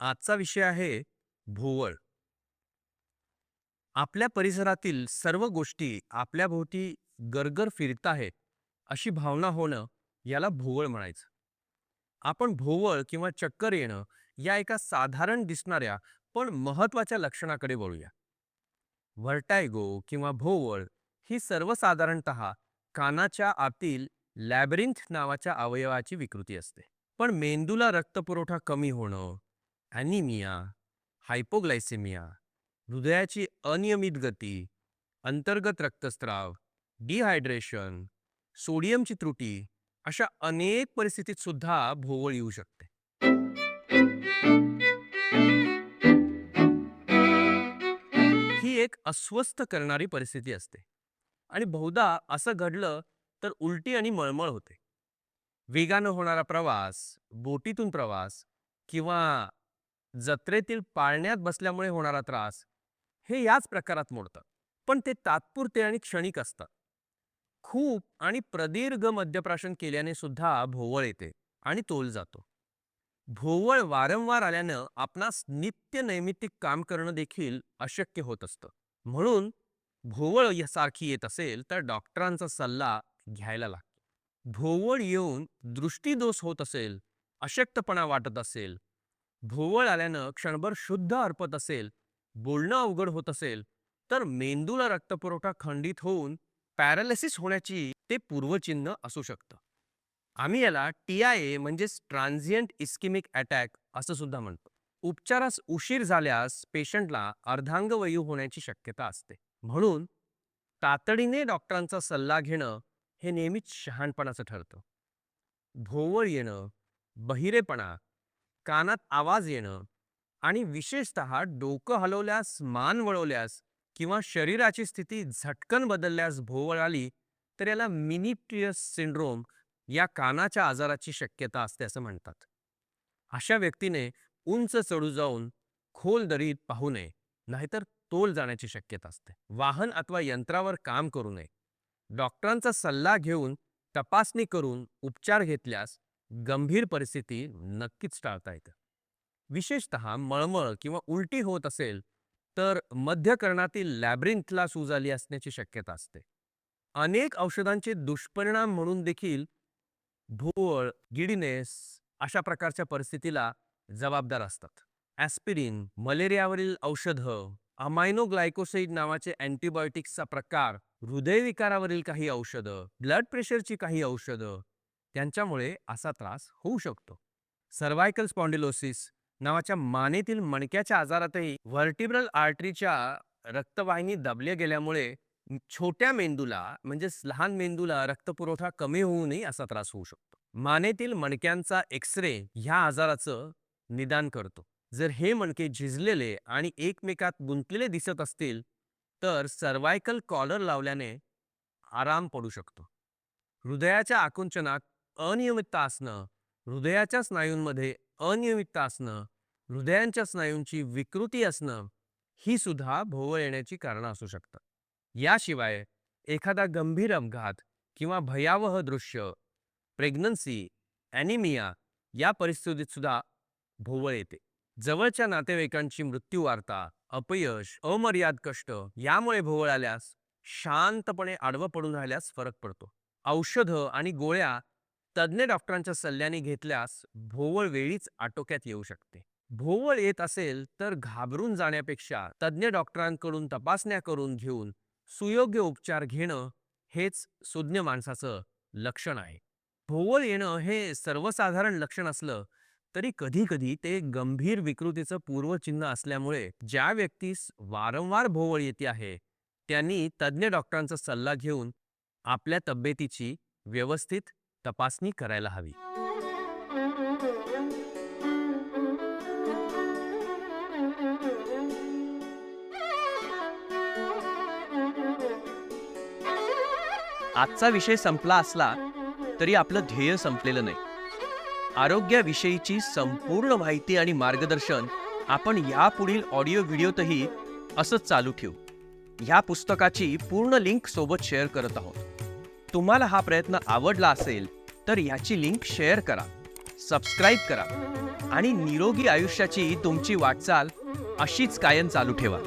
आजचा विषय आहे भोवळ. आपल्या परिसरातील सर्व गोष्टी आपल्याभोवती गरगर फिरत आहेत अशी भावना होणं याला भोवळ म्हणायचं. आपण भोवळ किंवा चक्कर येणं या एका साधारण दिसणाऱ्या पण महत्वाच्या लक्षणाकडे वळूया. व्हर्टायगो किंवा भोवळ ही सर्वसाधारणतः कानाच्या आतील लॅबरिंथ नावाच्या अवयवाची विकृती असते. पण मेंदूला रक्तपुरवठा कमी होणं, ॲनिमिया, हायपोग्लायसेमिया, हृदयाची अनियमित गती, अंतर्गत रक्तस्राव, डिहायड्रेशन, सोडियमची त्रुटी अशा अनेक परिस्थितीत सुद्धा भोवळ येऊ शकते. ही एक अस्वस्थ करणारी परिस्थिती असते आणि बहुधा असं घडलं तर उलटी आणि मळमळ होते. वेगानं होणारा प्रवास, बोटीतून प्रवास किंवा जत्रेतील पाळण्यात बसल्यामुळे होणारा त्रास हे याच प्रकारात मोडतात. पण ते तात्पुरते आणि क्षणिक असतात. खूप आणि प्रदीर्घ मद्यप्राशन केल्याने सुद्धा भोवळ येते आणि तोल जातो. भोवळ वारंवार आल्यानं आपणास नित्य नैमित्तिक काम करणं देखील अशक्य होत असतं. म्हणून भोवळ सारखी येत असेल तर डॉक्टरांचा सल्ला घ्यायला लागतो. भोवळ येऊन दृष्टीदोष होत असेल, अशक्तपणा वाटत असेल, भोवळ आल्यानं क्षणभर शुद्ध अर्पत असेल, बोलणं अवघड होत असेल, तर मेंदूला रक्तपुरवठा खंडित होऊन पॅरालिसिस होण्याची ते पूर्वचिन्ह असू शकतं. आम्ही याला TIA म्हणजेच ट्रान्झिएंट इस्केमिक अटॅक असं सुद्धा म्हणतो. उपचारास उशीर झाल्यास पेशंटला अर्धांगवायू होण्याची शक्यता असते. म्हणून तातडीने डॉक्टरांचा सल्ला घेणं हे नेहमीच शहाणपणाचं ठरतं. भोवळ येणं, बहिरेपणा, कानात आवाज येणं आणि विशेषतः डोकं हलवल्यास, मान वळवल्यास किंवा शरीराची स्थिती झटकन बदलल्यास भोवळ आली तर याला मिनीप्टियस सिंड्रोम या कानाच्या आजाराची शक्यता असते असं म्हणतात. अशा व्यक्तीने उंच चढू जाऊन खोल दरीत पाहू नये, नाहीतर तोल जाण्याची शक्यता असते. वाहन अथवा यंत्रावर काम करू नये. डॉक्टरांचा सल्ला घेऊन तपासणी करून उपचार घेतल्यास गंभीर परिस्थिती नक्कीच टाळता येते. विशेषतः मळमळ किंवा उलटी होत असेल तर मध्यकर्णातील लॅब्रिंथला सूज आली असण्याची शक्यता असते. अनेक औषधांचे दुष्परिणाम म्हणून देखील भोवळ, गिडीनेस अशा प्रकारच्या परिस्थितीला जबाबदार असतात. ॲस्पिरिन, मलेरियावरील औषधं, अमायनोग्लायकोसाइड नावाचे अँटीबायोटिक्सचा प्रकार, हृदयविकारावरील काही औषधं, ब्लड प्रेशरची काही औषधं, त्यांच्यामुळे असा त्रास होऊ शकतो. सर्व्हायकल स्पॉन्डिलोसिस नावाच्या मानेतील मणक्याच्या आजारातही व्हर्टिब्रल आर्टरीच्या रक्तवाहिनी दाबल्या गेल्यामुळे छोट्या मेंदूला म्हणजेच लहान मेंदूला रक्तपुरवठा कमी होऊनही असा त्रास होऊ शकतो. मानेतील मणक्यांचा एक्स-रे ह्या आजाराचं निदान करतो. जर हे मणके झिजलेले आणि एकमेकात गुंतलेले दिसत असतील तर सर्व्हायकल कॉलर लावल्याने आराम पडू शकतो. हृदयाच्या आकुंचनात अनियमितता असणं, हृदयाच्या स्नायूंमध्ये अनियमितता असणं, हृदयांच्या स्नायूंची विकृती असणं ही सुद्धा भोवळ येण्याची कारणं असू शकतात. याशिवाय एखादा गंभीर अपघात किंवा भयावह दृश्य, प्रेग्नन्सी, ॲनिमिया या परिस्थितीत सुद्धा भोवळ येते. जवळच्या नातेवाईकांची मृत्यू वार्ता, अपयश, अमर्याद कष्ट यामुळे भोवळ आल्यास शांतपणे आडवं पडून राहिल्यास फरक पडतो. औषधं आणि गोळ्या तज्ज्ञ डॉक्टरांच्या सल्ल्याने घेतल्यास भोवळ वेळीच आटोक्यात येऊ शकते. भोवळ येत असेल तर घाबरून जाण्यापेक्षा तज्ज्ञ डॉक्टरांकडून तपासण्या करून घेऊन सुयोग्य उपचार घेणं हेच सुज्ञ माणसाचं लक्षण आहे. भोवळ येणं हे सर्वसाधारण लक्षण असलं तरी कधी-कधी ते गंभीर विकृतीचं पूर्वचिन्ह असल्यामुळे ज्या व्यक्तीस वारंवार भोवळ येते आहे, त्यांनी तज्ज्ञ डॉक्टरांचा सल्ला घेऊन आपल्या तब्येतीची व्यवस्थित तपासणी करायला हवी. आजचा विषय संपला असला तरी आपलं ध्येय संपलेलं नाही. आरोग्याविषयीची संपूर्ण माहिती आणि मार्गदर्शन आपण यापुढील ऑडिओ व्हिडिओतही असंच चालू ठेवू. ह्या पुस्तकाची पूर्ण लिंक सोबत शेअर करत आहोत. तुम्हाला हा प्रयत्न आवडला असेल तर याची लिंक शेअर करा, सबस्क्राईब करा आणि निरोगी आयुष्याची तुमची वाटचाल अशीच कायम चालू ठेवा.